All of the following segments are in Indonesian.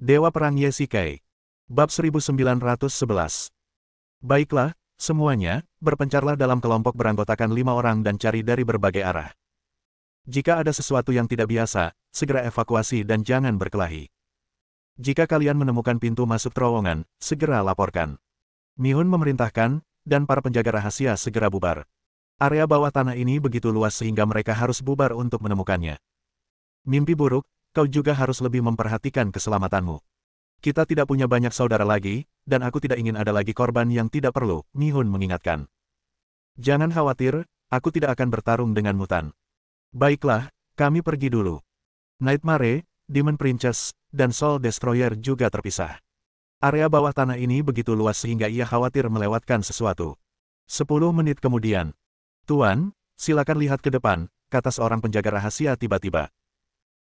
Dewa Perang Yesikai. Bab 1911. Baiklah, semuanya, berpencarlah dalam kelompok beranggotakan 5 orang dan cari dari berbagai arah. Jika ada sesuatu yang tidak biasa, segera evakuasi dan jangan berkelahi. Jika kalian menemukan pintu masuk terowongan, segera laporkan. Mihun memerintahkan, dan para penjaga rahasia segera bubar. Area bawah tanah ini begitu luas sehingga mereka harus bubar untuk menemukannya. Mimpi buruk, kau juga harus lebih memperhatikan keselamatanmu. Kita tidak punya banyak saudara lagi, dan aku tidak ingin ada lagi korban yang tidak perlu, Mihun mengingatkan. Jangan khawatir, aku tidak akan bertarung dengan mutan. Baiklah, kami pergi dulu. Nightmare, Demon Princess, dan Soul Destroyer juga terpisah. Area bawah tanah ini begitu luas sehingga ia khawatir melewatkan sesuatu. 10 menit kemudian. Tuan, silakan lihat ke depan, kata seorang penjaga rahasia tiba-tiba.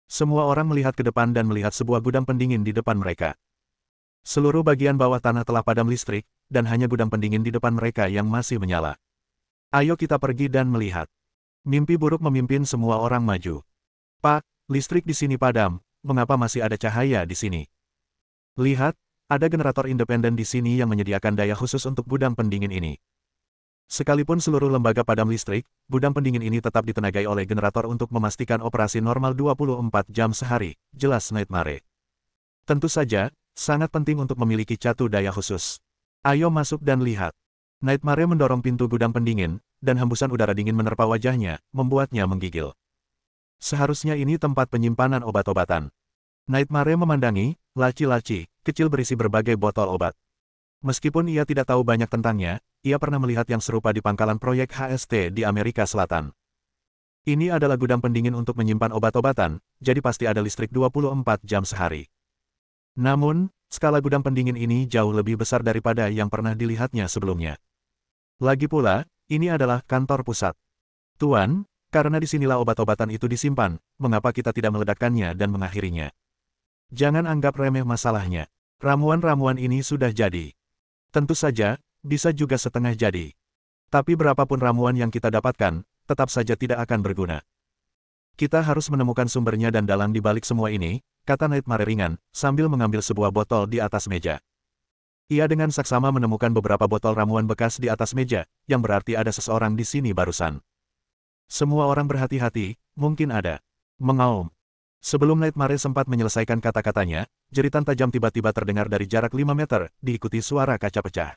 Semua orang melihat ke depan dan melihat sebuah gudang pendingin di depan mereka. Seluruh bagian bawah tanah telah padam listrik, dan hanya gudang pendingin di depan mereka yang masih menyala. Ayo kita pergi dan melihat. Mimpi buruk memimpin semua orang maju. Pak, listrik di sini padam, mengapa masih ada cahaya di sini? Lihat, ada generator independen di sini yang menyediakan daya khusus untuk gudang pendingin ini. Sekalipun seluruh lembaga padam listrik, gudang pendingin ini tetap ditenagai oleh generator untuk memastikan operasi normal 24 jam sehari, jelas Nightmare. Tentu saja, sangat penting untuk memiliki catu daya khusus. Ayo masuk dan lihat. Nightmare mendorong pintu gudang pendingin, dan hembusan udara dingin menerpa wajahnya, membuatnya menggigil. Seharusnya ini tempat penyimpanan obat-obatan. Nightmare memandangi laci-laci kecil berisi berbagai botol obat. Meskipun ia tidak tahu banyak tentangnya, ia pernah melihat yang serupa di pangkalan proyek HST di Amerika Selatan. Ini adalah gudang pendingin untuk menyimpan obat-obatan, jadi pasti ada listrik 24 jam sehari. Namun, skala gudang pendingin ini jauh lebih besar daripada yang pernah dilihatnya sebelumnya. Lagi pula, ini adalah kantor pusat. Tuan, karena disinilah obat-obatan itu disimpan, mengapa kita tidak meledakkannya dan mengakhirinya? Jangan anggap remeh masalahnya. Ramuan-ramuan ini sudah jadi. Tentu saja, bisa juga setengah jadi. Tapi berapapun ramuan yang kita dapatkan, tetap saja tidak akan berguna. Kita harus menemukan sumbernya dan dalang di balik semua ini, kata Nightmare ringan, sambil mengambil sebuah botol di atas meja. Ia dengan saksama menemukan beberapa botol ramuan bekas di atas meja, yang berarti ada seseorang di sini barusan. Semua orang berhati-hati, mungkin ada. Mengaum. Sebelum Nightmare sempat menyelesaikan kata-katanya, jeritan tajam tiba-tiba terdengar dari jarak 5 meter, diikuti suara kaca pecah.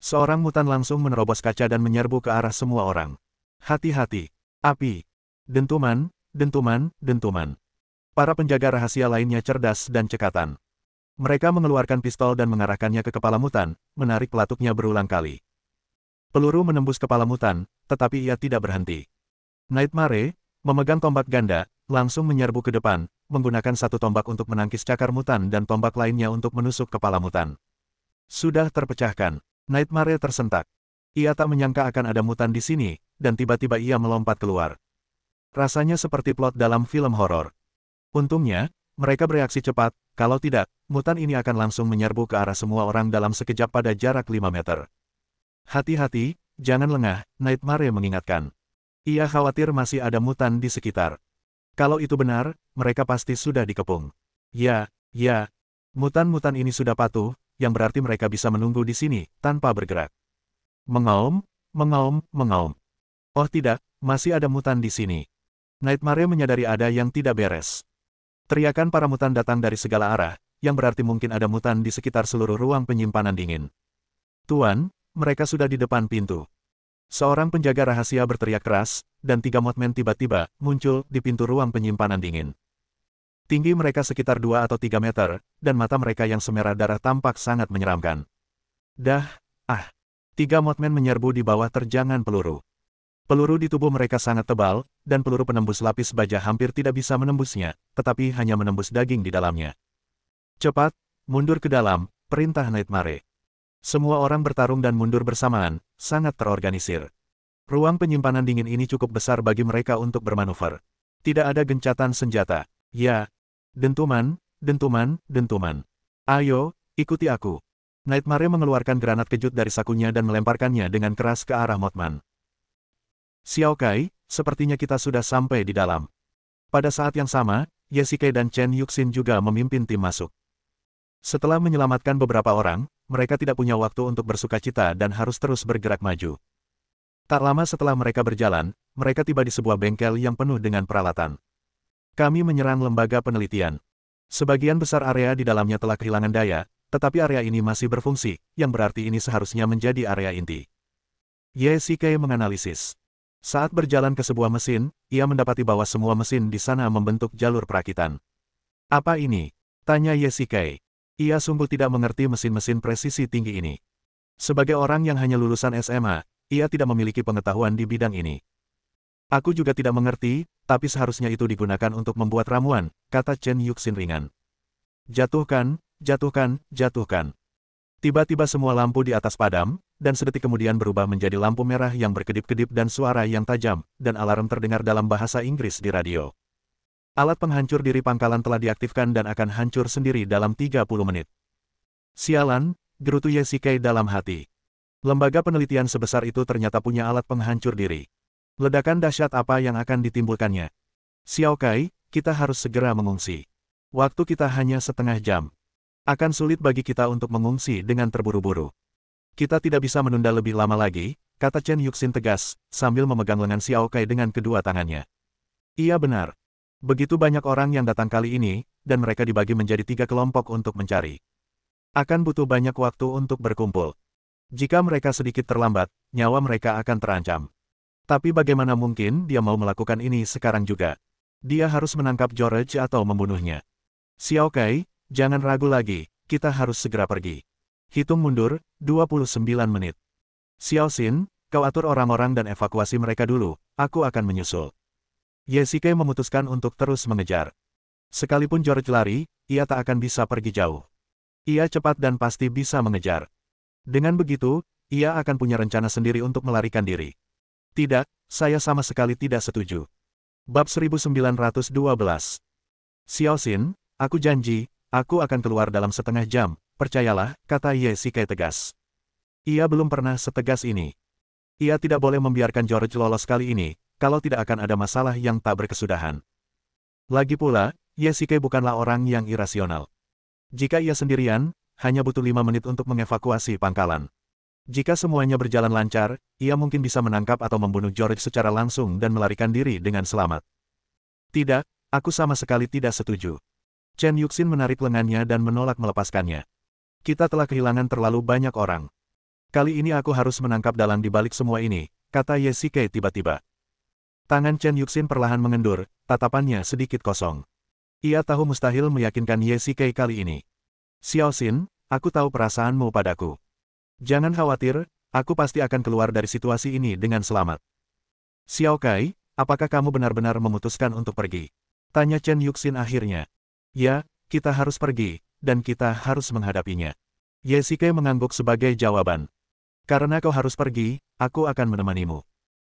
Seorang mutan langsung menerobos kaca dan menyerbu ke arah semua orang. Hati-hati. Api. Dentuman, dentuman, dentuman. Para penjaga rahasia lainnya cerdas dan cekatan. Mereka mengeluarkan pistol dan mengarahkannya ke kepala mutan, menarik pelatuknya berulang kali. Peluru menembus kepala mutan, tetapi ia tidak berhenti. Nightmare, memegang tombak ganda, langsung menyerbu ke depan, menggunakan satu tombak untuk menangkis cakar mutan dan tombak lainnya untuk menusuk kepala mutan. Sudah terpecahkan. Nightmare tersentak. Ia tak menyangka akan ada mutan di sini, dan tiba-tiba ia melompat keluar. Rasanya seperti plot dalam film horor. Untungnya, mereka bereaksi cepat, kalau tidak, mutan ini akan langsung menyerbu ke arah semua orang dalam sekejap pada jarak 5 meter. Hati-hati, jangan lengah, Nightmare mengingatkan. Ia khawatir masih ada mutan di sekitar. Kalau itu benar, mereka pasti sudah dikepung. Ya. Mutan-mutan ini sudah patuh, yang berarti mereka bisa menunggu di sini, tanpa bergerak. Mengaum, mengaum, mengaum. Oh tidak, masih ada mutan di sini. Nightmare menyadari ada yang tidak beres. Teriakan para mutan datang dari segala arah, yang berarti mungkin ada mutan di sekitar seluruh ruang penyimpanan dingin. Tuan, mereka sudah di depan pintu. Seorang penjaga rahasia berteriak keras, dan 3 Mothman tiba-tiba muncul di pintu ruang penyimpanan dingin. Tinggi mereka sekitar 2 atau 3 meter, dan mata mereka yang semerah darah tampak sangat menyeramkan. 3 Mothman menyerbu di bawah terjangan peluru. Peluru di tubuh mereka sangat tebal, dan peluru penembus lapis baja hampir tidak bisa menembusnya, tetapi hanya menembus daging di dalamnya. Cepat, mundur ke dalam, perintah Nightmare. Semua orang bertarung dan mundur bersamaan, sangat terorganisir. Ruang penyimpanan dingin ini cukup besar bagi mereka untuk bermanuver. Tidak ada gencatan senjata. Ya. Dentuman, dentuman, dentuman. Ayo, ikuti aku. Nightmare mengeluarkan granat kejut dari sakunya dan melemparkannya dengan keras ke arah Mothman. Xiao Kai, sepertinya kita sudah sampai di dalam. Pada saat yang sama, Yesikai dan Chen Yuxin juga memimpin tim masuk. Setelah menyelamatkan beberapa orang, mereka tidak punya waktu untuk bersukacita dan harus terus bergerak maju. Tak lama setelah mereka berjalan, mereka tiba di sebuah bengkel yang penuh dengan peralatan. Kami menyerang lembaga penelitian. Sebagian besar area di dalamnya telah kehilangan daya, tetapi area ini masih berfungsi, yang berarti ini seharusnya menjadi area inti. Ye menganalisis. Saat berjalan ke sebuah mesin, ia mendapati bahwa semua mesin di sana membentuk jalur perakitan. Apa ini? Tanya Ye. Ia sungguh tidak mengerti mesin-mesin presisi tinggi ini. Sebagai orang yang hanya lulusan SMA, ia tidak memiliki pengetahuan di bidang ini. Aku juga tidak mengerti, tapi seharusnya itu digunakan untuk membuat ramuan, kata Chen Yuxin ringan. Jatuhkan, jatuhkan, jatuhkan. Tiba-tiba semua lampu di atas padam, dan sedetik kemudian berubah menjadi lampu merah yang berkedip-kedip dan suara yang tajam, dan alarm terdengar dalam bahasa Inggris di radio. Alat penghancur diri pangkalan telah diaktifkan dan akan hancur sendiri dalam 30 menit. Sialan, gerutu Ye dalam hati. Lembaga penelitian sebesar itu ternyata punya alat penghancur diri. Ledakan dahsyat apa yang akan ditimbulkannya? Xiao Kai, kita harus segera mengungsi. Waktu kita hanya setengah jam. Akan sulit bagi kita untuk mengungsi dengan terburu-buru. Kita tidak bisa menunda lebih lama lagi, kata Chen Yuxin tegas, sambil memegang lengan Xiao Kai dengan kedua tangannya. Iya benar. Begitu banyak orang yang datang kali ini, dan mereka dibagi menjadi 3 kelompok untuk mencari. Akan butuh banyak waktu untuk berkumpul. Jika mereka sedikit terlambat, nyawa mereka akan terancam. Tapi bagaimana mungkin dia mau melakukan ini sekarang juga? Dia harus menangkap George atau membunuhnya. Xiao Kai, jangan ragu lagi, kita harus segera pergi. Hitung mundur, 29 menit. Xiao Xin, kau atur orang-orang dan evakuasi mereka dulu, aku akan menyusul. Ye memutuskan untuk terus mengejar. Sekalipun George lari, ia tak akan bisa pergi jauh. Ia cepat dan pasti bisa mengejar. Dengan begitu, ia akan punya rencana sendiri untuk melarikan diri. Tidak, saya sama sekali tidak setuju. Bab 1912. Xiao Xin, aku janji, aku akan keluar dalam setengah jam, percayalah, kata Ye tegas. Ia belum pernah setegas ini. Ia tidak boleh membiarkan George lolos kali ini, kalau tidak akan ada masalah yang tak berkesudahan. Lagi pula, Ye bukanlah orang yang irasional. Jika ia sendirian, hanya butuh 5 menit untuk mengevakuasi pangkalan. Jika semuanya berjalan lancar, ia mungkin bisa menangkap atau membunuh George secara langsung dan melarikan diri dengan selamat. Tidak, aku sama sekali tidak setuju. Chen Yuxin menarik lengannya dan menolak melepaskannya. Kita telah kehilangan terlalu banyak orang. Kali ini aku harus menangkap dalang di balik semua ini, kata Ye tiba-tiba. Tangan Chen Yuxin perlahan mengendur, tatapannya sedikit kosong. Ia tahu mustahil meyakinkan Ye kali ini. Xiao Xin, aku tahu perasaanmu padaku. Jangan khawatir, aku pasti akan keluar dari situasi ini dengan selamat. Xiao Kai, apakah kamu benar-benar memutuskan untuk pergi? Tanya Chen Yuxin akhirnya. Ya, kita harus pergi, dan kita harus menghadapinya. Ye mengangguk sebagai jawaban. Karena kau harus pergi, aku akan menemanimu.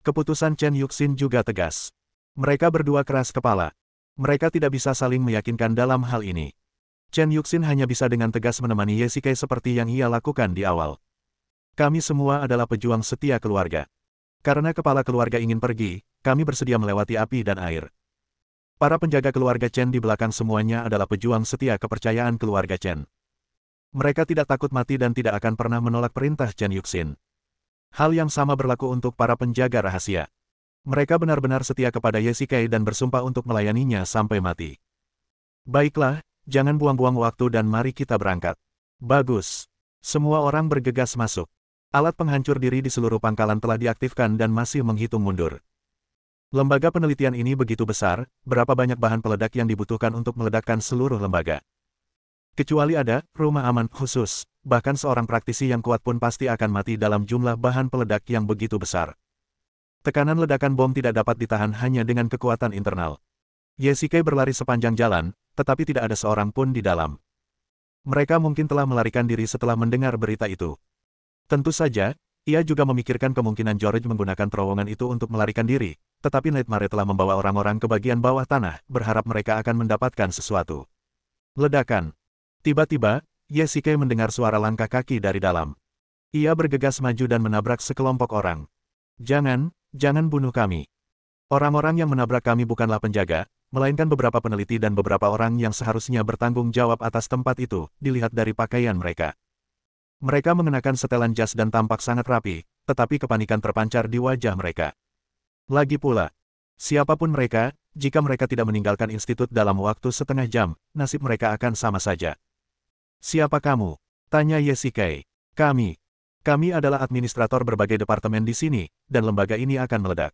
Keputusan Chen Yuxin juga tegas. Mereka berdua keras kepala. Mereka tidak bisa saling meyakinkan dalam hal ini. Chen Yuxin hanya bisa dengan tegas menemani Ye seperti yang ia lakukan di awal. Kami semua adalah pejuang setia keluarga. Karena kepala keluarga ingin pergi, kami bersedia melewati api dan air. Para penjaga keluarga Chen di belakang semuanya adalah pejuang setia kepercayaan keluarga Chen. Mereka tidak takut mati dan tidak akan pernah menolak perintah Chen Yuxin. Hal yang sama berlaku untuk para penjaga rahasia. Mereka benar-benar setia kepada Ye dan bersumpah untuk melayaninya sampai mati. Baiklah, jangan buang-buang waktu dan mari kita berangkat. Bagus. Semua orang bergegas masuk. Alat penghancur diri di seluruh pangkalan telah diaktifkan dan masih menghitung mundur. Lembaga penelitian ini begitu besar, berapa banyak bahan peledak yang dibutuhkan untuk meledakkan seluruh lembaga. Kecuali ada rumah aman khusus, bahkan seorang praktisi yang kuat pun pasti akan mati dalam jumlah bahan peledak yang begitu besar. Tekanan ledakan bom tidak dapat ditahan hanya dengan kekuatan internal. Ye berlari sepanjang jalan, tetapi tidak ada seorang pun di dalam. Mereka mungkin telah melarikan diri setelah mendengar berita itu. Tentu saja, ia juga memikirkan kemungkinan George menggunakan terowongan itu untuk melarikan diri, tetapi Nightmare telah membawa orang-orang ke bagian bawah tanah, berharap mereka akan mendapatkan sesuatu. Ledakan. Tiba-tiba, Ye mendengar suara langkah kaki dari dalam. Ia bergegas maju dan menabrak sekelompok orang. Jangan bunuh kami. Orang-orang yang menabrak kami bukanlah penjaga, melainkan beberapa peneliti dan beberapa orang yang seharusnya bertanggung jawab atas tempat itu, dilihat dari pakaian mereka. Mereka mengenakan setelan jas dan tampak sangat rapi, tetapi kepanikan terpancar di wajah mereka. Lagi pula, siapapun mereka, jika mereka tidak meninggalkan institut dalam waktu setengah jam, nasib mereka akan sama saja. "Siapa kamu?" tanya Yesikai. Kami adalah administrator berbagai departemen di sini, dan lembaga ini akan meledak."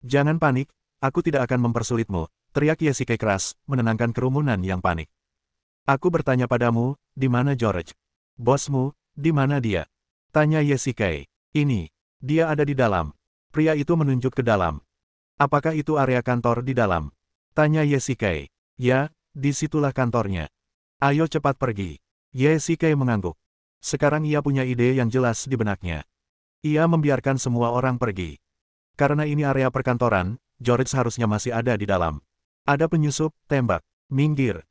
"Jangan panik, aku tidak akan mempersulitmu," teriak Yesikai keras, menenangkan kerumunan yang panik. "Aku bertanya padamu, di mana George? Bosmu, di mana dia?" tanya Yesikai. Dia ada di dalam." Pria itu menunjuk ke dalam. "Apakah itu area kantor di dalam?" tanya Yesikai. "Ya, disitulah kantornya." "Ayo cepat pergi." Yesikai mengangguk. Sekarang ia punya ide yang jelas di benaknya. Ia membiarkan semua orang pergi. Karena ini area perkantoran, George seharusnya masih ada di dalam. Ada penyusup, tembak, minggir.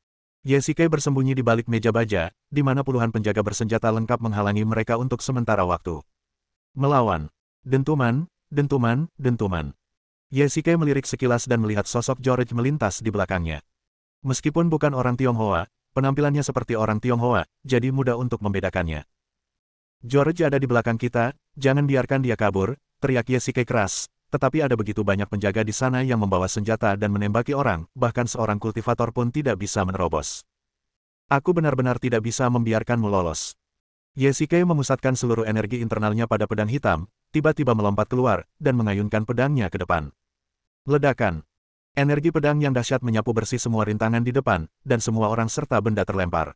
Yesikai bersembunyi di balik meja baja, di mana puluhan penjaga bersenjata lengkap menghalangi mereka untuk sementara waktu. Melawan. Dentuman, dentuman, dentuman. Yesikai melirik sekilas dan melihat sosok George melintas di belakangnya. Meskipun bukan orang Tionghoa, penampilannya seperti orang Tionghoa, jadi mudah untuk membedakannya. "George ada di belakang kita, jangan biarkan dia kabur," teriak Yesikai keras, tetapi ada begitu banyak penjaga di sana yang membawa senjata dan menembaki orang, bahkan seorang kultivator pun tidak bisa menerobos. "Aku benar-benar tidak bisa membiarkanmu lolos." Yesikai memusatkan seluruh energi internalnya pada pedang hitam, tiba-tiba melompat keluar, dan mengayunkan pedangnya ke depan. Ledakan. Energi pedang yang dahsyat menyapu bersih semua rintangan di depan, dan semua orang serta benda terlempar.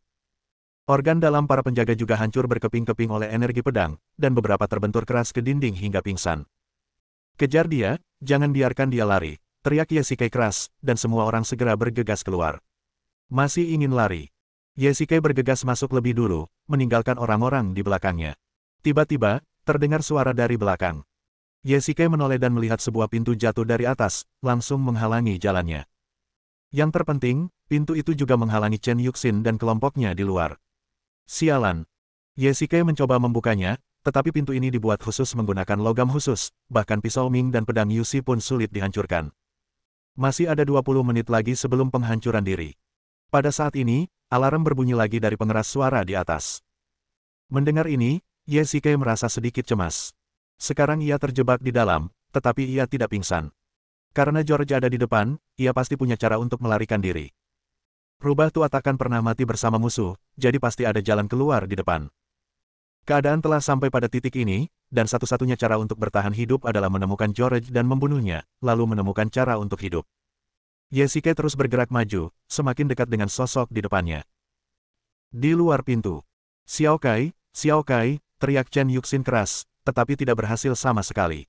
Organ dalam para penjaga juga hancur berkeping-keping oleh energi pedang, dan beberapa terbentur keras ke dinding hingga pingsan. "Kejar dia, jangan biarkan dia lari," teriak Yesikai keras, dan semua orang segera bergegas keluar. Masih ingin lari. Yesikai bergegas masuk lebih dulu, meninggalkan orang-orang di belakangnya. Tiba-tiba, terdengar suara dari belakang. Yesikai menoleh dan melihat sebuah pintu jatuh dari atas, langsung menghalangi jalannya. Yang terpenting, pintu itu juga menghalangi Chen Yuxin dan kelompoknya di luar. Sialan. Yesikai mencoba membukanya, tetapi pintu ini dibuat khusus menggunakan logam khusus, bahkan pisau Ming dan pedang Yusi pun sulit dihancurkan. Masih ada 20 menit lagi sebelum penghancuran diri. Pada saat ini, alarm berbunyi lagi dari pengeras suara di atas. Mendengar ini, Yesikai merasa sedikit cemas. Sekarang ia terjebak di dalam, tetapi ia tidak pingsan. Karena George ada di depan, ia pasti punya cara untuk melarikan diri. Rubah tua takkan pernah mati bersama musuh, jadi pasti ada jalan keluar di depan. Keadaan telah sampai pada titik ini, dan satu-satunya cara untuk bertahan hidup adalah menemukan George dan membunuhnya, lalu menemukan cara untuk hidup. Yesikai terus bergerak maju, semakin dekat dengan sosok di depannya. Di luar pintu. Xiao Kai, teriak Chen Yuxin keras, tetapi tidak berhasil sama sekali.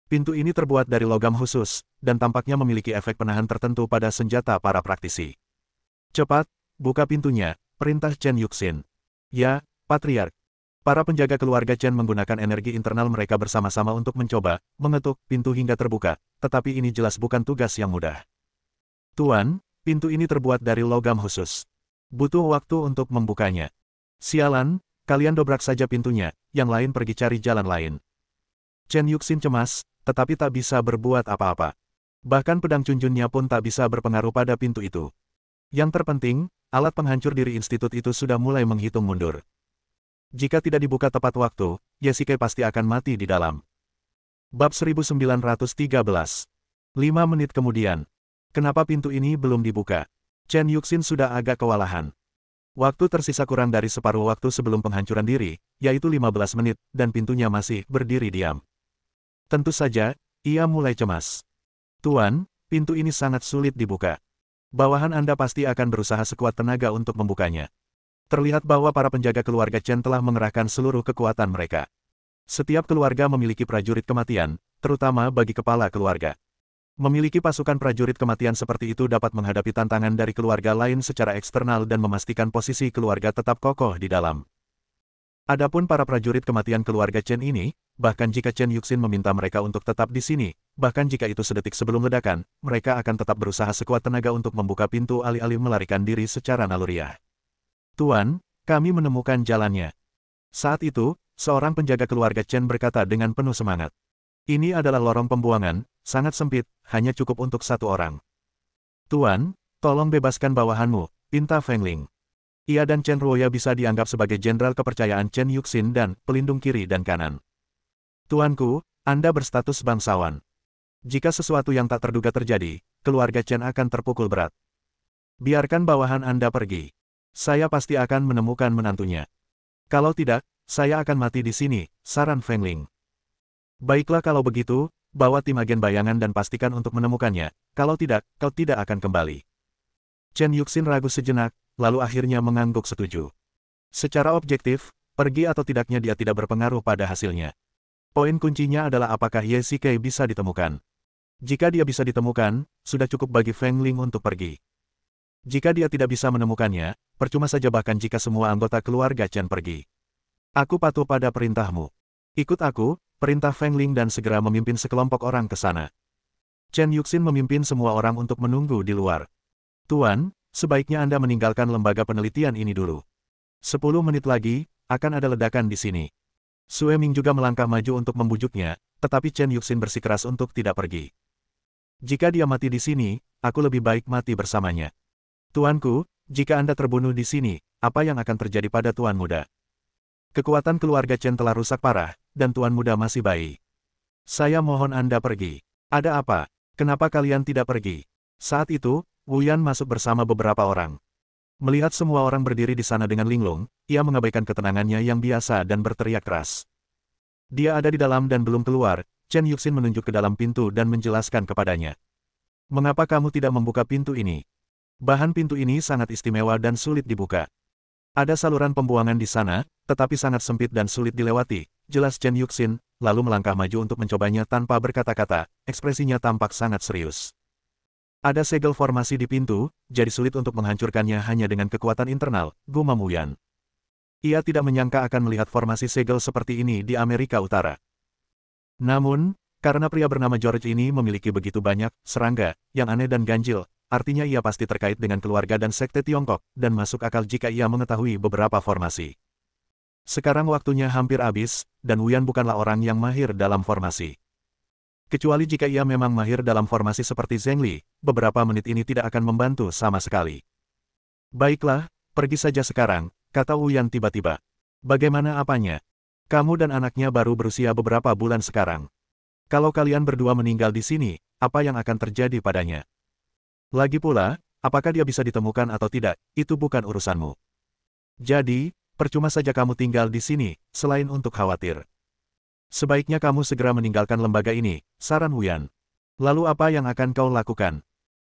Pintu ini terbuat dari logam khusus, dan tampaknya memiliki efek penahan tertentu pada senjata para praktisi. "Cepat, buka pintunya," perintah Chen Yuxin. "Ya, Patriark." Para penjaga keluarga Chen menggunakan energi internal mereka bersama-sama untuk mencoba mengetuk pintu hingga terbuka, tetapi ini jelas bukan tugas yang mudah. "Tuan, pintu ini terbuat dari logam khusus. Butuh waktu untuk membukanya." "Sialan, kalian dobrak saja pintunya, yang lain pergi cari jalan lain." Chen Yuxin cemas, tetapi tak bisa berbuat apa-apa. Bahkan pedang cunjunnya pun tak bisa berpengaruh pada pintu itu. Yang terpenting, alat penghancur diri institut itu sudah mulai menghitung mundur. Jika tidak dibuka tepat waktu, Yesikai pasti akan mati di dalam. Bab 1913. 5 menit kemudian. Kenapa pintu ini belum dibuka? Chen Yuxin sudah agak kewalahan. Waktu tersisa kurang dari separuh waktu sebelum penghancuran diri, yaitu 15 menit, dan pintunya masih berdiri diam. Tentu saja, ia mulai cemas. "Tuan, pintu ini sangat sulit dibuka. Bawahan Anda pasti akan berusaha sekuat tenaga untuk membukanya." Terlihat bahwa para penjaga keluarga Chen telah mengerahkan seluruh kekuatan mereka. Setiap keluarga memiliki prajurit kematian, terutama bagi kepala keluarga. Memiliki pasukan prajurit kematian seperti itu dapat menghadapi tantangan dari keluarga lain secara eksternal dan memastikan posisi keluarga tetap kokoh di dalam. Adapun para prajurit kematian keluarga Chen ini, bahkan jika Chen Yuxin meminta mereka untuk tetap di sini, bahkan jika itu sedetik sebelum ledakan, mereka akan tetap berusaha sekuat tenaga untuk membuka pintu alih-alih melarikan diri secara naluriah. "Tuan, kami menemukan jalannya." Saat itu, seorang penjaga keluarga Chen berkata dengan penuh semangat. "Ini adalah lorong pembuangan, sangat sempit, hanya cukup untuk satu orang." Tuan, tolong bebaskan bawahanmu, pinta Feng Ling. Ia dan Chen Ruoya bisa dianggap sebagai jenderal kepercayaan Chen Yuxin dan pelindung kiri dan kanan. Tuanku, Anda berstatus bangsawan. Jika sesuatu yang tak terduga terjadi, keluarga Chen akan terpukul berat. Biarkan bawahan Anda pergi. Saya pasti akan menemukan menantunya. Kalau tidak, saya akan mati di sini, saran Feng Ling. Baiklah kalau begitu, bawa tim agen bayangan dan pastikan untuk menemukannya, kalau tidak, kau tidak akan kembali. Chen Yuxin ragu sejenak, lalu akhirnya mengangguk setuju. Secara objektif, pergi atau tidaknya dia tidak berpengaruh pada hasilnya. Poin kuncinya adalah apakah Ye Shikai bisa ditemukan. Jika dia bisa ditemukan, sudah cukup bagi Feng Ling untuk pergi. Jika dia tidak bisa menemukannya, percuma saja bahkan jika semua anggota keluarga Chen pergi. Aku patuh pada perintahmu. Ikut aku, perintah Feng Ling dan segera memimpin sekelompok orang ke sana. Chen Yuxin memimpin semua orang untuk menunggu di luar. Tuan, sebaiknya Anda meninggalkan lembaga penelitian ini dulu. 10 menit lagi, akan ada ledakan di sini. Sue Ming juga melangkah maju untuk membujuknya, tetapi Chen Yuxin bersikeras untuk tidak pergi. Jika dia mati di sini, aku lebih baik mati bersamanya. Tuanku, jika Anda terbunuh di sini, apa yang akan terjadi pada Tuan Muda? Kekuatan keluarga Chen telah rusak parah, dan Tuan Muda masih bayi. Saya mohon Anda pergi. Ada apa? Kenapa kalian tidak pergi? Saat itu, Wu Yan masuk bersama beberapa orang. Melihat semua orang berdiri di sana dengan linglung, ia mengabaikan ketenangannya yang biasa dan berteriak keras. Dia ada di dalam dan belum keluar, Chen Yuxin menunjuk ke dalam pintu dan menjelaskan kepadanya. Mengapa kamu tidak membuka pintu ini? Bahan pintu ini sangat istimewa dan sulit dibuka. Ada saluran pembuangan di sana, tetapi sangat sempit dan sulit dilewati, jelas Chen Yuxin, lalu melangkah maju untuk mencobanya tanpa berkata-kata, ekspresinya tampak sangat serius. Ada segel formasi di pintu, jadi sulit untuk menghancurkannya hanya dengan kekuatan internal, gumam Wu Yan. Ia tidak menyangka akan melihat formasi segel seperti ini di Amerika Utara. Namun, karena pria bernama George ini memiliki begitu banyak serangga yang aneh dan ganjil, artinya ia pasti terkait dengan keluarga dan sekte Tiongkok, dan masuk akal jika ia mengetahui beberapa formasi. Sekarang waktunya hampir habis, dan Wu Yan bukanlah orang yang mahir dalam formasi. Kecuali jika ia memang mahir dalam formasi seperti Zheng Li, beberapa menit ini tidak akan membantu sama sekali. Baiklah, pergi saja sekarang, kata Wu Yan tiba-tiba. Bagaimana apanya? Kamu dan anaknya baru berusia beberapa bulan sekarang. Kalau kalian berdua meninggal di sini, apa yang akan terjadi padanya? Lagi pula, apakah dia bisa ditemukan atau tidak, itu bukan urusanmu. Jadi, percuma saja kamu tinggal di sini, selain untuk khawatir. Sebaiknya kamu segera meninggalkan lembaga ini, saran Wu Yan. Lalu apa yang akan kau lakukan?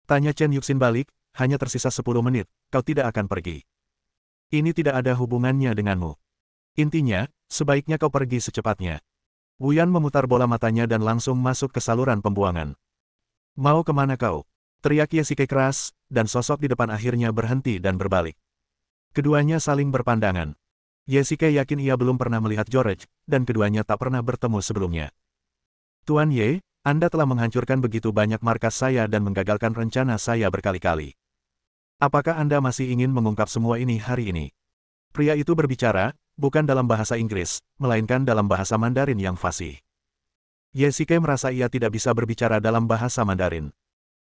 Tanya Chen Yuxin balik, hanya tersisa 10 menit, kau tidak akan pergi. Ini tidak ada hubungannya denganmu. Intinya, sebaiknya kau pergi secepatnya. Wu Yan memutar bola matanya dan langsung masuk ke saluran pembuangan. Mau kemana kau? Teriak Ye Shikai keras, dan sosok di depan akhirnya berhenti dan berbalik. Keduanya saling berpandangan. Ye Shikai yakin ia belum pernah melihat George, dan keduanya tak pernah bertemu sebelumnya. Tuan Ye, Anda telah menghancurkan begitu banyak markas saya dan menggagalkan rencana saya berkali-kali. Apakah Anda masih ingin mengungkap semua ini hari ini? Pria itu berbicara, bukan dalam bahasa Inggris, melainkan dalam bahasa Mandarin yang fasih. Ye Shikai merasa ia tidak bisa berbicara dalam bahasa Mandarin.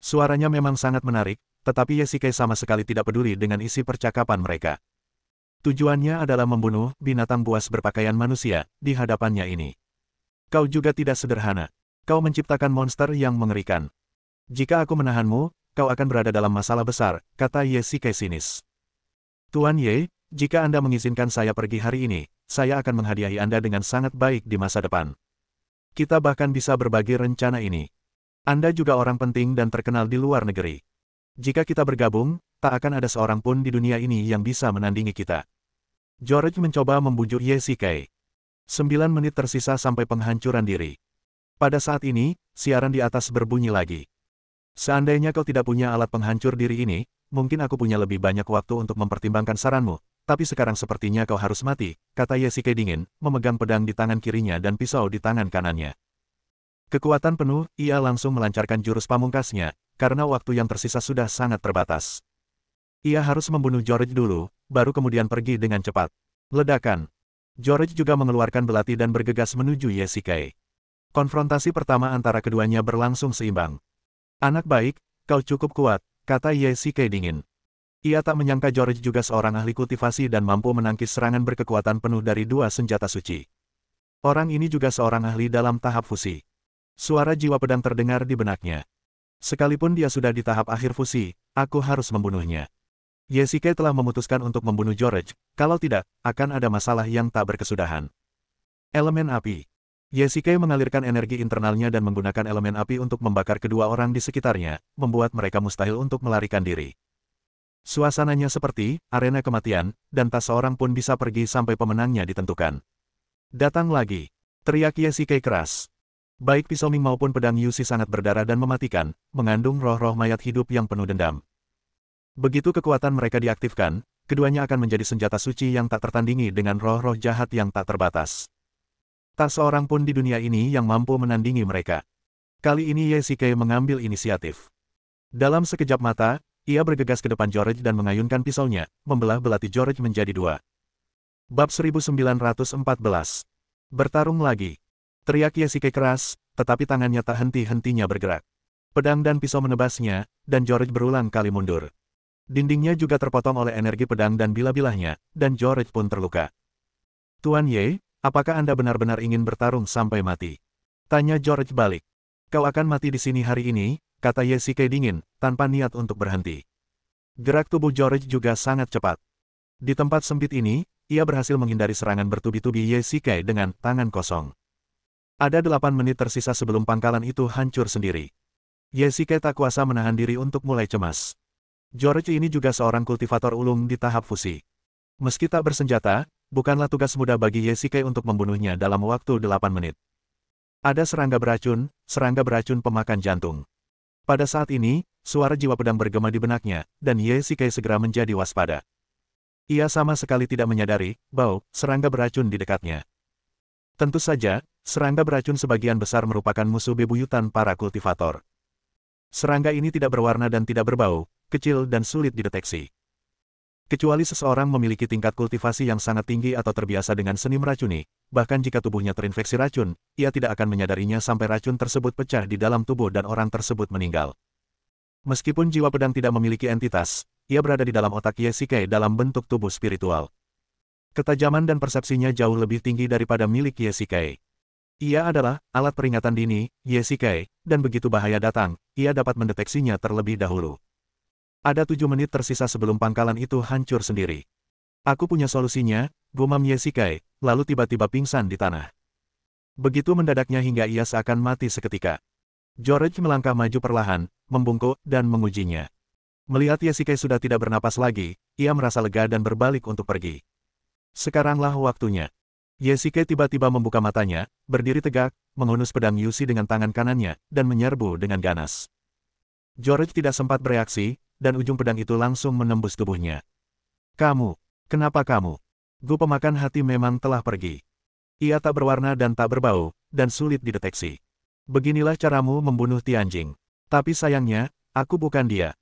Suaranya memang sangat menarik, tetapi Ye Shikai sama sekali tidak peduli dengan isi percakapan mereka. Tujuannya adalah membunuh binatang buas berpakaian manusia di hadapannya ini. Kau juga tidak sederhana. Kau menciptakan monster yang mengerikan. Jika aku menahanmu, kau akan berada dalam masalah besar, kata Ye Shikai sinis. Tuan Ye, jika Anda mengizinkan saya pergi hari ini, saya akan menghadiahi Anda dengan sangat baik di masa depan. Kita bahkan bisa berbagi rencana ini. Anda juga orang penting dan terkenal di luar negeri. Jika kita bergabung, tak akan ada seorang pun di dunia ini yang bisa menandingi kita. George mencoba membujuk Ye Shikai. 9 menit tersisa sampai penghancuran diri. Pada saat ini, siaran di atas berbunyi lagi. Seandainya kau tidak punya alat penghancur diri ini, mungkin aku punya lebih banyak waktu untuk mempertimbangkan saranmu, tapi sekarang sepertinya kau harus mati, kata Ye Shikai dingin, memegang pedang di tangan kirinya dan pisau di tangan kanannya. Kekuatan penuh, ia langsung melancarkan jurus pamungkasnya, karena waktu yang tersisa sudah sangat terbatas. Ia harus membunuh George dulu, baru kemudian pergi dengan cepat. Ledakan. George juga mengeluarkan belati dan bergegas menuju Ye Shikai. Konfrontasi pertama antara keduanya berlangsung seimbang. Anak baik, kau cukup kuat, kata Ye Shike dingin. Ia tak menyangka George juga seorang ahli kultivasi dan mampu menangkis serangan berkekuatan penuh dari dua senjata suci. Orang ini juga seorang ahli dalam tahap fusi. Suara jiwa pedang terdengar di benaknya. Sekalipun dia sudah di tahap akhir fusi, aku harus membunuhnya. Ye Shike telah memutuskan untuk membunuh George, kalau tidak, akan ada masalah yang tak berkesudahan. Elemen api. Ye Shike mengalirkan energi internalnya dan menggunakan elemen api untuk membakar kedua orang di sekitarnya, membuat mereka mustahil untuk melarikan diri. Suasananya seperti arena kematian, dan tak seorang pun bisa pergi sampai pemenangnya ditentukan. Datang lagi, teriak Ye Shike keras. Baik pisau Ming maupun pedang Yushi sangat berdarah dan mematikan, mengandung roh-roh mayat hidup yang penuh dendam. Begitu kekuatan mereka diaktifkan, keduanya akan menjadi senjata suci yang tak tertandingi dengan roh-roh jahat yang tak terbatas. Tak seorang pun di dunia ini yang mampu menandingi mereka. Kali ini Ye Shike mengambil inisiatif. Dalam sekejap mata, ia bergegas ke depan George dan mengayunkan pisaunya, membelah belati George menjadi dua. Bab 1914. Bertarung lagi. Teriak Ye Shike keras, tetapi tangannya tak henti-hentinya bergerak. Pedang dan pisau menebasnya, dan George berulang kali mundur. Dindingnya juga terpotong oleh energi pedang dan bilah-bilahnya, dan George pun terluka. Tuan Ye, apakah Anda benar-benar ingin bertarung sampai mati? Tanya George balik. Kau akan mati di sini hari ini, kata Ye Shike dingin, tanpa niat untuk berhenti. Gerak tubuh George juga sangat cepat. Di tempat sempit ini, ia berhasil menghindari serangan bertubi-tubi Ye Shike dengan tangan kosong. Ada 8 menit tersisa sebelum pangkalan itu hancur sendiri. Ye Shike tak kuasa menahan diri untuk mulai cemas. George ini juga seorang kultivator ulung di tahap fusi. Meski tak bersenjata, bukanlah tugas mudah bagi Ye Shike untuk membunuhnya dalam waktu 8 menit. Ada serangga beracun pemakan jantung. Pada saat ini, suara jiwa pedang bergema di benaknya, dan Ye Shike segera menjadi waspada. Ia sama sekali tidak menyadari bahwa serangga beracun di dekatnya. Tentu saja, serangga beracun sebagian besar merupakan musuh bebuyutan para kultivator. Serangga ini tidak berwarna dan tidak berbau, kecil dan sulit dideteksi. Kecuali seseorang memiliki tingkat kultivasi yang sangat tinggi atau terbiasa dengan seni meracuni, bahkan jika tubuhnya terinfeksi racun, ia tidak akan menyadarinya sampai racun tersebut pecah di dalam tubuh dan orang tersebut meninggal. Meskipun jiwa pedang tidak memiliki entitas, ia berada di dalam otak Ye Shike dalam bentuk tubuh spiritual. Ketajaman dan persepsinya jauh lebih tinggi daripada milik Ye Shike. Ia adalah alat peringatan dini, Ye Shike, dan begitu bahaya datang, ia dapat mendeteksinya terlebih dahulu. Ada 7 menit tersisa sebelum pangkalan itu hancur sendiri. Aku punya solusinya, gumam Ye Shike, lalu tiba-tiba pingsan di tanah. Begitu mendadaknya hingga ia seakan mati seketika. George melangkah maju perlahan, membungkuk, dan mengujinya. Melihat Ye Shike sudah tidak bernapas lagi, ia merasa lega dan berbalik untuk pergi. Sekaranglah waktunya. Ye Shike tiba-tiba membuka matanya, berdiri tegak, menghunus pedang Yushi dengan tangan kanannya, dan menyerbu dengan ganas. George tidak sempat bereaksi, dan ujung pedang itu langsung menembus tubuhnya. Kamu, kenapa kamu? Gu pemakan hati memang telah pergi. Ia tak berwarna dan tak berbau, dan sulit dideteksi. Beginilah caramu membunuh Tianjing. Tapi sayangnya, aku bukan dia.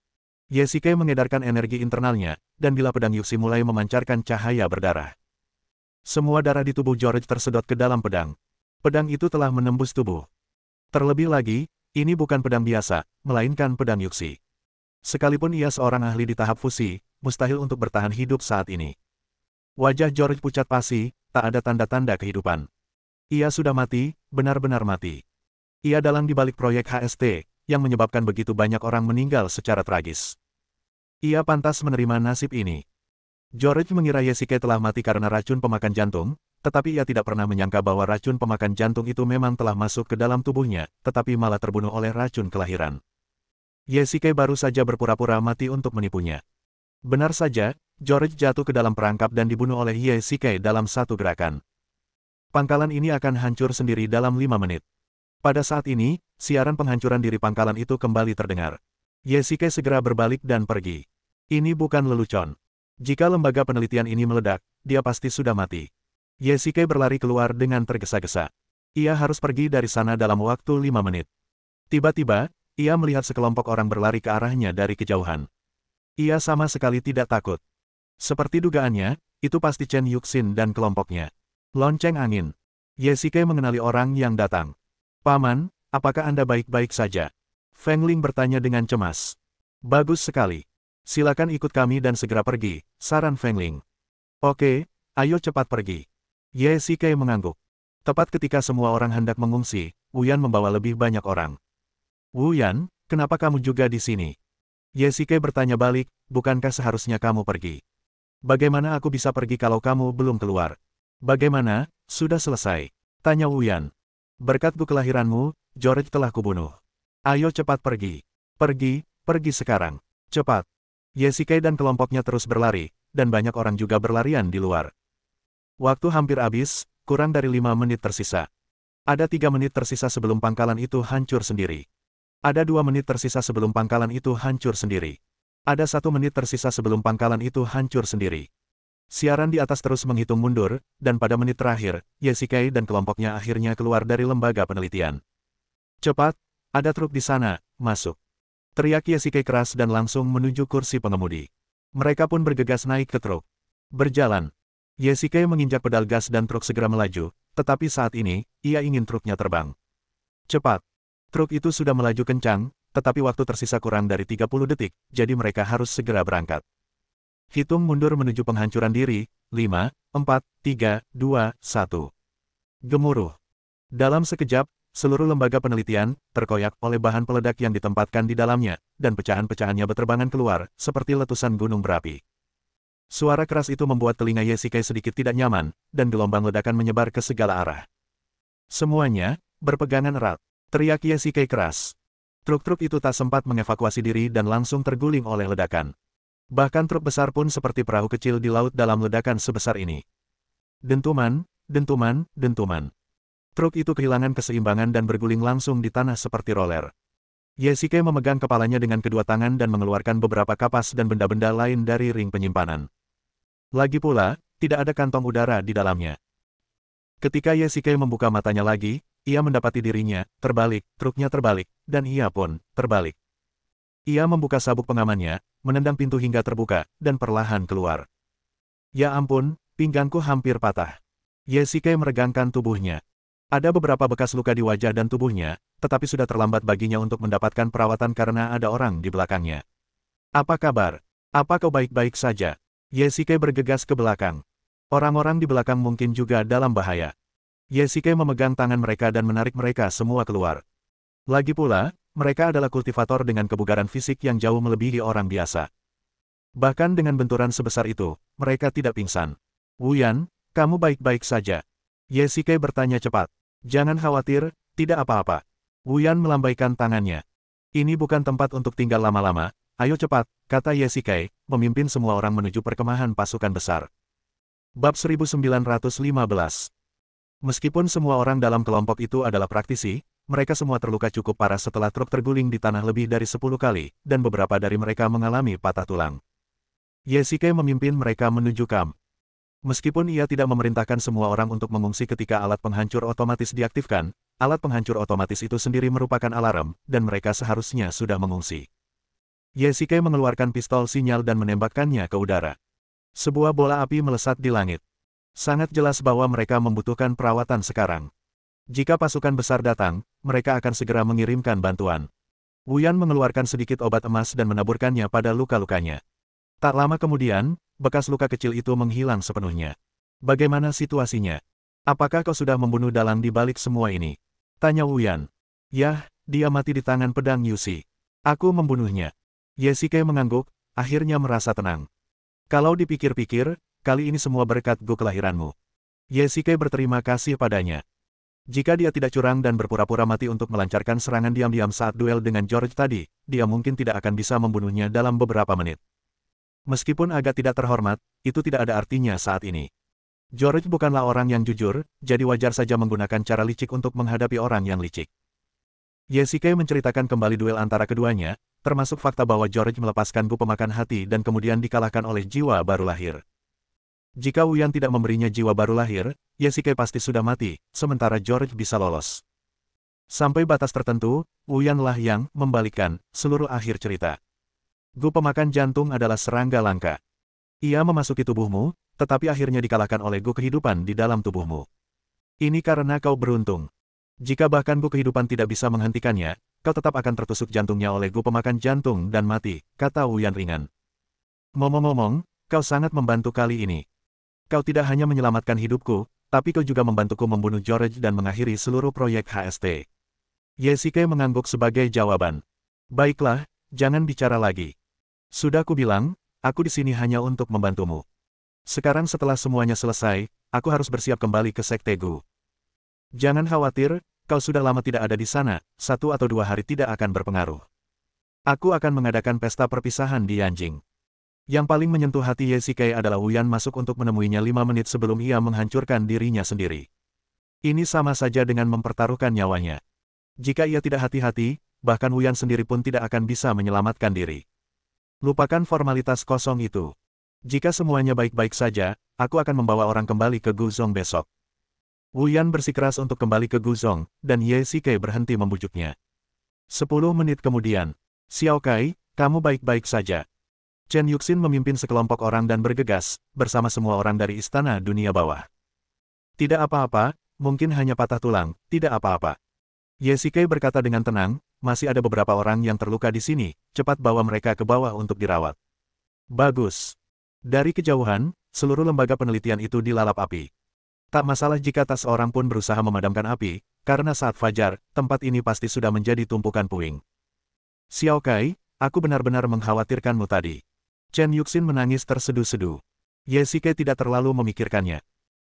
Ye Shike mengedarkan energi internalnya, dan bila pedang Yushi mulai memancarkan cahaya berdarah. Semua darah di tubuh George tersedot ke dalam pedang. Pedang itu telah menembus tubuh. Terlebih lagi, ini bukan pedang biasa, melainkan pedang Yushi. Sekalipun ia seorang ahli di tahap fusi, mustahil untuk bertahan hidup saat ini. Wajah George pucat pasi, tak ada tanda-tanda kehidupan. Ia sudah mati, benar-benar mati. Ia dalang di balik proyek HST, yang menyebabkan begitu banyak orang meninggal secara tragis. Ia pantas menerima nasib ini. George mengira Ye Shike telah mati karena racun pemakan jantung, tetapi ia tidak pernah menyangka bahwa racun pemakan jantung itu memang telah masuk ke dalam tubuhnya, tetapi malah terbunuh oleh racun kelahiran. Ye Shike baru saja berpura-pura mati untuk menipunya. Benar saja, George jatuh ke dalam perangkap dan dibunuh oleh Ye Shike dalam satu gerakan. Pangkalan ini akan hancur sendiri dalam 5 menit. Pada saat ini, siaran penghancuran diri pangkalan itu kembali terdengar. Ye Shike segera berbalik dan pergi. Ini bukan lelucon. Jika lembaga penelitian ini meledak, dia pasti sudah mati. Ye Shike berlari keluar dengan tergesa-gesa. Ia harus pergi dari sana dalam waktu 5 menit. Tiba-tiba, ia melihat sekelompok orang berlari ke arahnya dari kejauhan. Ia sama sekali tidak takut. Seperti dugaannya, itu pasti Chen Yuxin dan kelompoknya. Lonceng angin. Ye Shike mengenali orang yang datang. Paman, apakah Anda baik-baik saja? Feng Ling bertanya dengan cemas. Bagus sekali. Silakan ikut kami dan segera pergi, saran Feng Ling. Oke, ayo cepat pergi. Ye Shikai mengangguk. Tepat ketika semua orang hendak mengungsi, Wu Yan membawa lebih banyak orang. Wu Yan, kenapa kamu juga di sini? Ye Shikai bertanya balik, bukankah seharusnya kamu pergi? Bagaimana aku bisa pergi kalau kamu belum keluar? Bagaimana, sudah selesai? Tanya Wu Yan. Berkat Gu kelahiranmu, George telah kubunuh. Ayo cepat pergi. Pergi sekarang. Cepat. Ye Shikai dan kelompoknya terus berlari, dan banyak orang juga berlarian di luar. Waktu hampir habis, kurang dari 5 menit tersisa. Ada 3 menit tersisa sebelum pangkalan itu hancur sendiri. Ada 2 menit tersisa sebelum pangkalan itu hancur sendiri. Ada 1 menit tersisa sebelum pangkalan itu hancur sendiri. Siaran di atas terus menghitung mundur, dan pada menit terakhir, Ye Shikai dan kelompoknya akhirnya keluar dari lembaga penelitian. Cepat, ada truk di sana, masuk. Teriak Ye Shikai keras dan langsung menuju kursi pengemudi. Mereka pun bergegas naik ke truk. Berjalan. Ye Shikai menginjak pedal gas dan truk segera melaju, tetapi saat ini, ia ingin truknya terbang. Cepat. Truk itu sudah melaju kencang, tetapi waktu tersisa kurang dari 30 detik, jadi mereka harus segera berangkat. Hitung mundur menuju penghancuran diri, 5, 4, 3, 2, 1. Gemuruh. Dalam sekejap, seluruh lembaga penelitian terkoyak oleh bahan peledak yang ditempatkan di dalamnya, dan pecahan-pecahannya berterbangan keluar, seperti letusan gunung berapi. Suara keras itu membuat telinga Ye Shikai sedikit tidak nyaman, dan gelombang ledakan menyebar ke segala arah. Semuanya berpegangan erat. Teriak Ye Shikai keras. Truk-truk itu tak sempat mengevakuasi diri dan langsung terguling oleh ledakan. Bahkan truk besar pun seperti perahu kecil di laut dalam ledakan sebesar ini. Dentuman, dentuman, dentuman. Truk itu kehilangan keseimbangan dan berguling langsung di tanah seperti roller. Ye Shikai memegang kepalanya dengan kedua tangan dan mengeluarkan beberapa kapas dan benda-benda lain dari ring penyimpanan. Lagi pula, tidak ada kantong udara di dalamnya. Ketika Ye Shikai membuka matanya lagi, ia mendapati dirinya terbalik, truknya terbalik, dan ia pun terbalik. Ia membuka sabuk pengamannya, menendang pintu hingga terbuka, dan perlahan keluar. Ya ampun, pinggangku hampir patah. Ye Shikai meregangkan tubuhnya. Ada beberapa bekas luka di wajah dan tubuhnya, tetapi sudah terlambat baginya untuk mendapatkan perawatan karena ada orang di belakangnya. Apa kabar? Apa kau baik-baik saja? Ye Shikai bergegas ke belakang. Orang-orang di belakang mungkin juga dalam bahaya. Ye Shikai memegang tangan mereka dan menarik mereka semua keluar. Lagi pula, mereka adalah kultivator dengan kebugaran fisik yang jauh melebihi orang biasa. Bahkan dengan benturan sebesar itu, mereka tidak pingsan. Wu Yan, kamu baik-baik saja? Ye Shikai bertanya cepat. Jangan khawatir, tidak apa-apa. Wu Yan melambaikan tangannya. Ini bukan tempat untuk tinggal lama-lama, ayo cepat, kata Ye Shikai, memimpin semua orang menuju perkemahan pasukan besar. Bab 1915. Meskipun semua orang dalam kelompok itu adalah praktisi, mereka semua terluka cukup parah setelah truk terguling di tanah lebih dari 10 kali, dan beberapa dari mereka mengalami patah tulang. Ye Shikai memimpin mereka menuju kamp. Meskipun ia tidak memerintahkan semua orang untuk mengungsi ketika alat penghancur otomatis diaktifkan, alat penghancur otomatis itu sendiri merupakan alarm, dan mereka seharusnya sudah mengungsi. Ye Shikai mengeluarkan pistol sinyal dan menembakkannya ke udara. Sebuah bola api melesat di langit. Sangat jelas bahwa mereka membutuhkan perawatan sekarang. Jika pasukan besar datang, mereka akan segera mengirimkan bantuan. Wu Yan mengeluarkan sedikit obat emas dan menaburkannya pada luka-lukanya. Tak lama kemudian, bekas luka kecil itu menghilang sepenuhnya. Bagaimana situasinya? Apakah kau sudah membunuh dalang di balik semua ini? Tanya Wu Yan. Yah, dia mati di tangan pedang Yusi. Aku membunuhnya. Ye Shikai mengangguk, akhirnya merasa tenang. Kalau dipikir-pikir, kali ini semua berkat Gu kelahiranmu. Ye Shikai berterima kasih padanya. Jika dia tidak curang dan berpura-pura mati untuk melancarkan serangan diam-diam saat duel dengan George tadi, dia mungkin tidak akan bisa membunuhnya dalam beberapa menit. Meskipun agak tidak terhormat, itu tidak ada artinya saat ini. George bukanlah orang yang jujur, jadi wajar saja menggunakan cara licik untuk menghadapi orang yang licik. Ye Shikai menceritakan kembali duel antara keduanya, termasuk fakta bahwa George melepaskan Gu pemakan hati dan kemudian dikalahkan oleh jiwa baru lahir. Jika Wu Yan tidak memberinya jiwa baru lahir, Ye Shikai pasti sudah mati, sementara George bisa lolos. Sampai batas tertentu, Wu Yan lah yang membalikkan seluruh akhir cerita. Gu pemakan jantung adalah serangga langka. Ia memasuki tubuhmu, tetapi akhirnya dikalahkan oleh Gu kehidupan di dalam tubuhmu. Ini karena kau beruntung. Jika bahkan Gu kehidupan tidak bisa menghentikannya, kau tetap akan tertusuk jantungnya oleh gu pemakan jantung dan mati, kata Wu Yan ringan. Ngomong-ngomong, kau sangat membantu kali ini. Kau tidak hanya menyelamatkan hidupku, tapi kau juga membantuku membunuh George dan mengakhiri seluruh proyek HST. Ye Shike mengangguk sebagai jawaban. Baiklah, jangan bicara lagi. Sudah kubilang, aku di sini hanya untuk membantumu. Sekarang setelah semuanya selesai, aku harus bersiap kembali ke Sekte Gu. Jangan khawatir, kau sudah lama tidak ada di sana, 1 atau 2 hari tidak akan berpengaruh. Aku akan mengadakan pesta perpisahan di Yanjing. Yang paling menyentuh hati Ye Shike adalah Wu Yan masuk untuk menemuinya 5 menit sebelum ia menghancurkan dirinya sendiri. Ini sama saja dengan mempertaruhkan nyawanya. Jika ia tidak hati-hati, bahkan Wu Yan sendiri pun tidak akan bisa menyelamatkan diri. Lupakan formalitas kosong itu. Jika semuanya baik-baik saja, aku akan membawa orang kembali ke Guzong besok. Wu Yan bersikeras untuk kembali ke Guzong, dan Ye Shike berhenti membujuknya. 10 menit kemudian, Xiao Kai, kamu baik-baik saja. Chen Yuxin memimpin sekelompok orang dan bergegas, bersama semua orang dari Istana Dunia Bawah. Tidak apa-apa, mungkin hanya patah tulang, tidak apa-apa. Ye Shike berkata dengan tenang, masih ada beberapa orang yang terluka di sini, cepat bawa mereka ke bawah untuk dirawat. Bagus. Dari kejauhan, seluruh lembaga penelitian itu dilalap api. Tak masalah jika tak seorang pun berusaha memadamkan api, karena saat fajar, tempat ini pasti sudah menjadi tumpukan puing. Xiao Kai, aku benar-benar mengkhawatirkanmu tadi. Chen Yuxin menangis terseduh-seduh. Ye Shike tidak terlalu memikirkannya.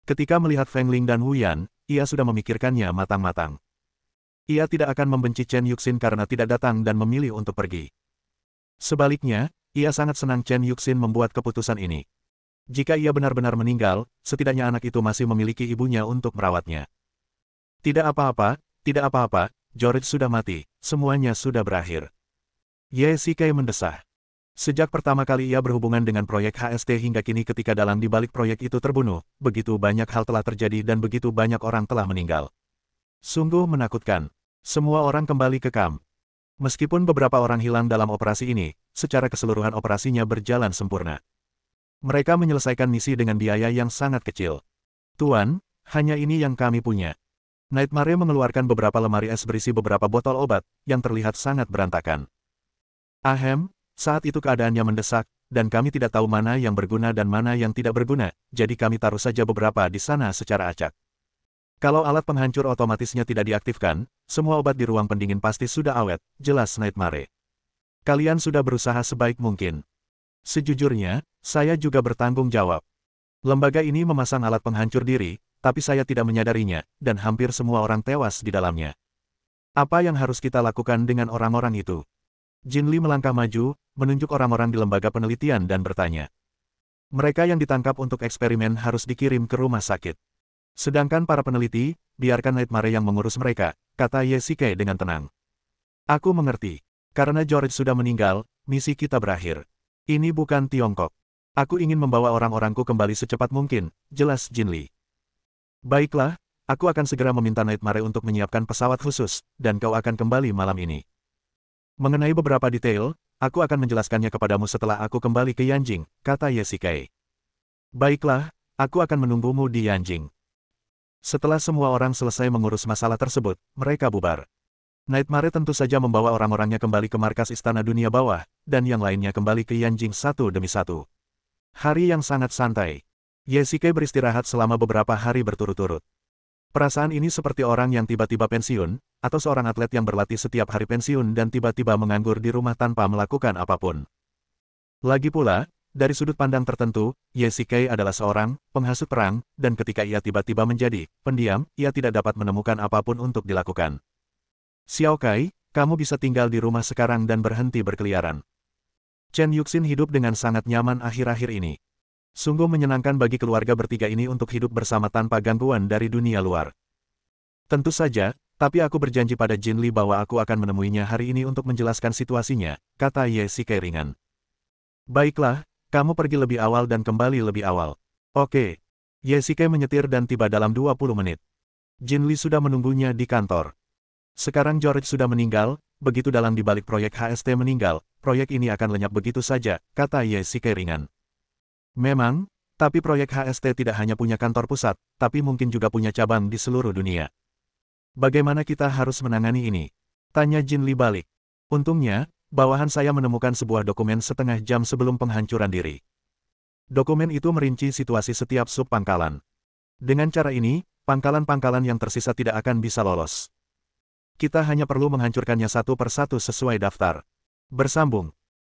Ketika melihat Feng Ling dan Wu Yan, ia sudah memikirkannya matang-matang. Ia tidak akan membenci Chen Yuxin karena tidak datang dan memilih untuk pergi. Sebaliknya, ia sangat senang Chen Yuxin membuat keputusan ini. Jika ia benar-benar meninggal, setidaknya anak itu masih memiliki ibunya untuk merawatnya. Tidak apa-apa, George sudah mati, semuanya sudah berakhir. Ye Shike mendesah. Sejak pertama kali ia berhubungan dengan proyek HST hingga kini ketika dalang di balik proyek itu terbunuh, begitu banyak hal telah terjadi dan begitu banyak orang telah meninggal. Sungguh menakutkan. Semua orang kembali ke kamp. Meskipun beberapa orang hilang dalam operasi ini, secara keseluruhan operasinya berjalan sempurna. Mereka menyelesaikan misi dengan biaya yang sangat kecil. Tuan, hanya ini yang kami punya. Nightmare mengeluarkan beberapa lemari es berisi beberapa botol obat, yang terlihat sangat berantakan. Ahem, saat itu keadaannya mendesak, dan kami tidak tahu mana yang berguna dan mana yang tidak berguna, jadi kami taruh saja beberapa di sana secara acak. Kalau alat penghancur otomatisnya tidak diaktifkan, semua obat di ruang pendingin pasti sudah awet, jelas Nightmare. Kalian sudah berusaha sebaik mungkin. Sejujurnya, saya juga bertanggung jawab. Lembaga ini memasang alat penghancur diri, tapi saya tidak menyadarinya, dan hampir semua orang tewas di dalamnya. Apa yang harus kita lakukan dengan orang-orang itu? Jin Li melangkah maju, menunjuk orang-orang di lembaga penelitian dan bertanya. Mereka yang ditangkap untuk eksperimen harus dikirim ke rumah sakit. Sedangkan para peneliti, biarkan Nightmare yang mengurus mereka, kata Ye Shike dengan tenang. Aku mengerti. Karena George sudah meninggal, misi kita berakhir. Ini bukan Tiongkok. Aku ingin membawa orang-orangku kembali secepat mungkin, jelas Jin Li. Baiklah, aku akan segera meminta Nightmare untuk menyiapkan pesawat khusus, dan kau akan kembali malam ini. Mengenai beberapa detail, aku akan menjelaskannya kepadamu setelah aku kembali ke Yanjing, kata Ye Shike. Baiklah, aku akan menunggumu di Yanjing. Setelah semua orang selesai mengurus masalah tersebut, mereka bubar. Nightmare tentu saja membawa orang-orangnya kembali ke markas Istana Dunia Bawah, dan yang lainnya kembali ke Yanjing satu demi satu. Hari yang sangat santai. Ye Shike beristirahat selama beberapa hari berturut-turut. Perasaan ini seperti orang yang tiba-tiba pensiun, atau seorang atlet yang berlatih setiap hari pensiun dan tiba-tiba menganggur di rumah tanpa melakukan apapun. Lagi pula, dari sudut pandang tertentu, Ye Shike adalah seorang penghasut perang, dan ketika ia tiba-tiba menjadi pendiam, ia tidak dapat menemukan apapun untuk dilakukan. Xiao Kai, kamu bisa tinggal di rumah sekarang dan berhenti berkeliaran. Chen Yuxin hidup dengan sangat nyaman akhir-akhir ini. Sungguh menyenangkan bagi keluarga bertiga ini untuk hidup bersama tanpa gangguan dari dunia luar. Tentu saja, tapi aku berjanji pada Jin Li bahwa aku akan menemuinya hari ini untuk menjelaskan situasinya, kata Ye Shike ringan. Baiklah, kamu pergi lebih awal dan kembali lebih awal. Oke. Ye Shike menyetir dan tiba dalam 20 menit. Jin Li sudah menunggunya di kantor. Sekarang George sudah meninggal, begitu dalang di balik proyek HST meninggal, proyek ini akan lenyap begitu saja, kata Ye Shike ringan. Memang, tapi proyek HST tidak hanya punya kantor pusat, tapi mungkin juga punya cabang di seluruh dunia. Bagaimana kita harus menangani ini? Tanya Jin Li balik. Untungnya, bawahan saya menemukan sebuah dokumen setengah jam sebelum penghancuran diri. Dokumen itu merinci situasi setiap sub pangkalan. Dengan cara ini, pangkalan-pangkalan yang tersisa tidak akan bisa lolos. Kita hanya perlu menghancurkannya satu persatu sesuai daftar. Bersambung.